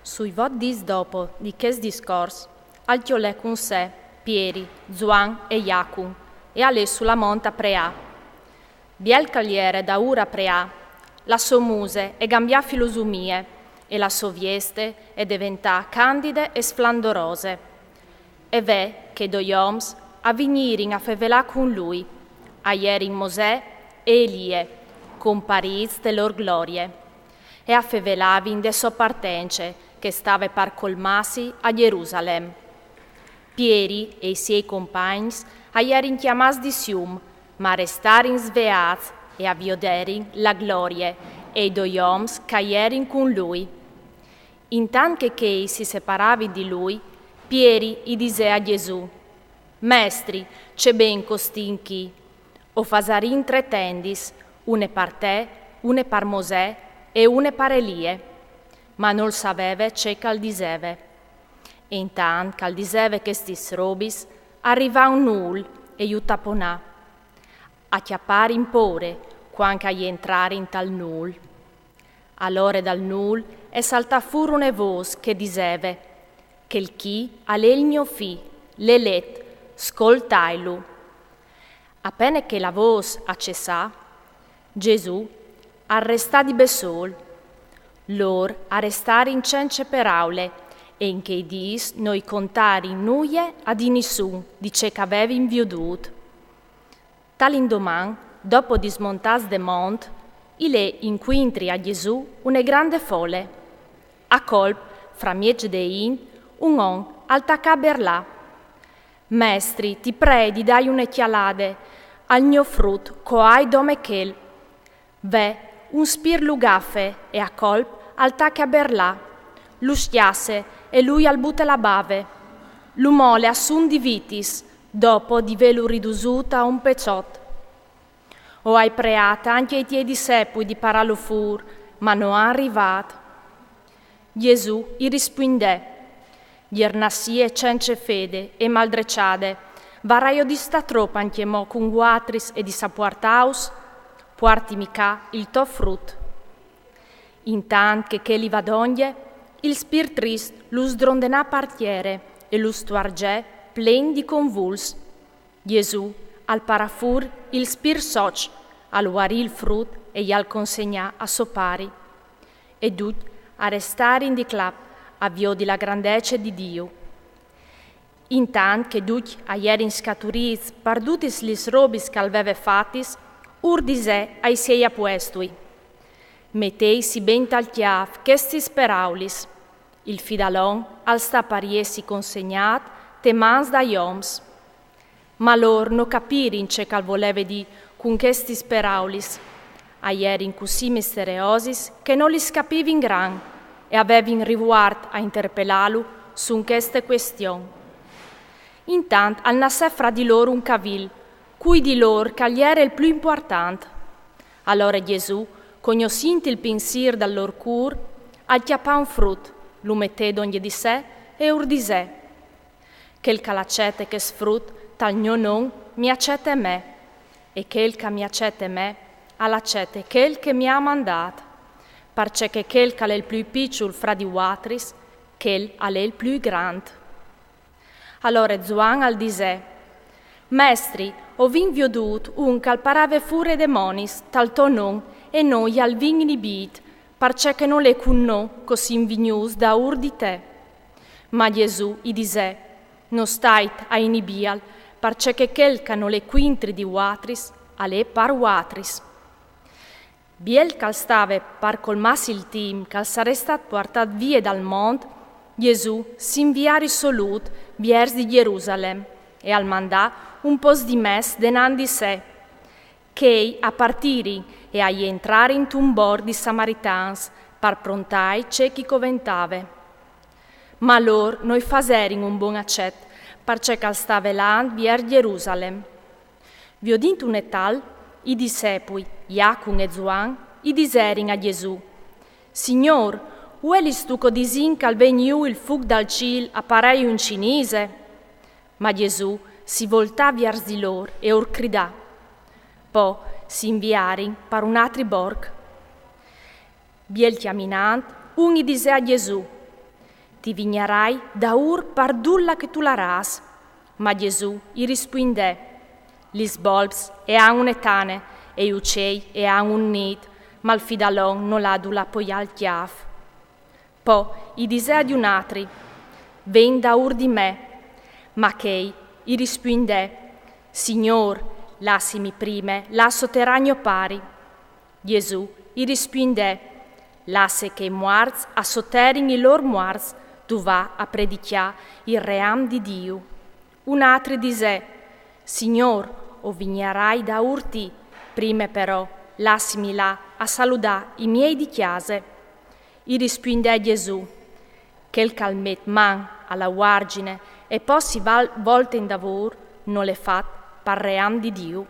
Sui vot dis dopo di ches discors, al chiolè con sé Pieri, Zuan e Iacun, e alle sulla monta preà. Biel cagliere da ura preà, la so muse e gambia filosumie, e la so vieste e diventà candide e splendorose. E ve che doioms a venirin a fevelà con lui, a ierin Mosè e Elie, con Paris de lor glorie, e a fevelavin de soppartence, che stava par colmasi a Gerusalem. Pieri e i suoi compagni aierin chiamats di sium, ma restarin sveats e avioderin la gloria e i due oms caierin con lui. Intanto che ei si separavin di lui, Pieri gli disse a Gesù: Mestri, c'è ben costin chi, o fasarin 3 tendis, une par te, une par Mosè e une par Elie. Ma non sapeva c'è cal diseve. E intanto cal diseve che stis robis, arriva un nul e iu taponà. A chiappare in pore, quanca gli entrare in tal nul. Allora dal nul e salta fuori una voce che diseve, che il chi all'è il mio fi, l'elet, scoltailu. Appena che la voce accessà, Gesù arrestà di besol, lor a restare in cence per aule, e in che dis noi contari nuie ad nessun di ce che avevi inviudut. Tal'indoman, dopo di smontas de mont, ile inquintri a Gesù une grande folle. A colp, fra miege de in, un on altaca berlà. Mestri, ti predi dai une chialade, al mio frut, coai dome chel. Ve, un spir lugaffe, e a colp, altaca berlà, lu stiasse e lui al bute la bave, lu mole assun di vitis, dopo di velu ridusuta a un peciot. O hai preata anche i tiedi sepui di paralo fur, ma no ha arrivat. Gesù gli rispondè, Giernassie cence fede e maldreciade, varaio di sta troppa anche mo con guatris e di sapuartaus, puarti mica il to frut. Intant che li vadoglie, il spir trist lu sdrondenà partiere e lu stuargè plen di convuls. Gesù al parafur il spir soc, al guarì il frut e gli al consegnà a sopari. E dut a restare in di clap, avviò di la grandezza di Dio. Intant che dut a ierin scaturiz pardutis lis robis calveve fatis, ur disè ai sei apuestui. Mettei si ben tal chiav, che sti speraulis. Il fidalon al sta pariesi consegnat, te mans da ioms. Ma lor no capirin ce cal voleve di con che sti speraulis. Aierin così misteriosis che non li scapivin gran e avevin rivuart a interpellalu su queste question. Intant al nasse fra di loro un cavil, cui di lor cagliere il più importante. Allora Gesù, cognoscenti il pensier dal lor cur, al chiappà un frut, lo mette d'ogni di sé e ur di sé. Che il calacete che sfrut, tal non mi accette me, e che il che mi accette me, all'accette quel che mi ha mandato, parce che quel che è il più piccolo fra di uatris, quel è il più grande. Allora Zuan al disè, Mestri, ho vin viodut un che al parave fure demonis, tal tonon, e noi al vin inibit, parce che non le cunno così invignus da ur di te. Ma Gesù gli disè, non stait a inibial, parce che quel che non le quintri di uatris, ale par uatris. Biel cal stave par colmassi il tim, cal sare stat portat vie dal mont, Gesù s'invia risolut viers di Gerusalem, e al mandà un pos di mes denan di sé, che a partiri e a entrare in un bord di Samaritans, par prontai c'è chi coventave. Ma lor noi faserin un buon accet, parce cal stave land vier Gerusalem. Viodint un etal, i discepui, Iacun e Zuan, i diserin a Gesù, Signor, uelis tu codisin cal veniu il fug dal cil a parei un cinese? Ma Gesù si voltà viers di lor e or cridà. Po si inviarin par un altri borg. Biel chiaminant, un gli disse a Gesù, ti vignerai da ur pardulla che tu l'aras. Ma Gesù gli rispondè, gli bolbs e han un'etane, e gli uccei e han un nid, ma il fidalon non l'ha du la poi al chiaf. Poi gli disse di un altri, ven da ur di me, ma chei gli rispondè, Signor, lassimi prime, la sotterraneo pari. Gesù gli rispondè, lasse che i muarts a sotterrin i lor muarts, tu va a predicare il ream di Dio. Un altro disse, Signor, o vignerai da urti, prime però, lassimi là a salutare i miei di chiase. Gli rispondè Gesù, che il calmet man alla guargine e poi si volte in davor non le fa par ream di Dio.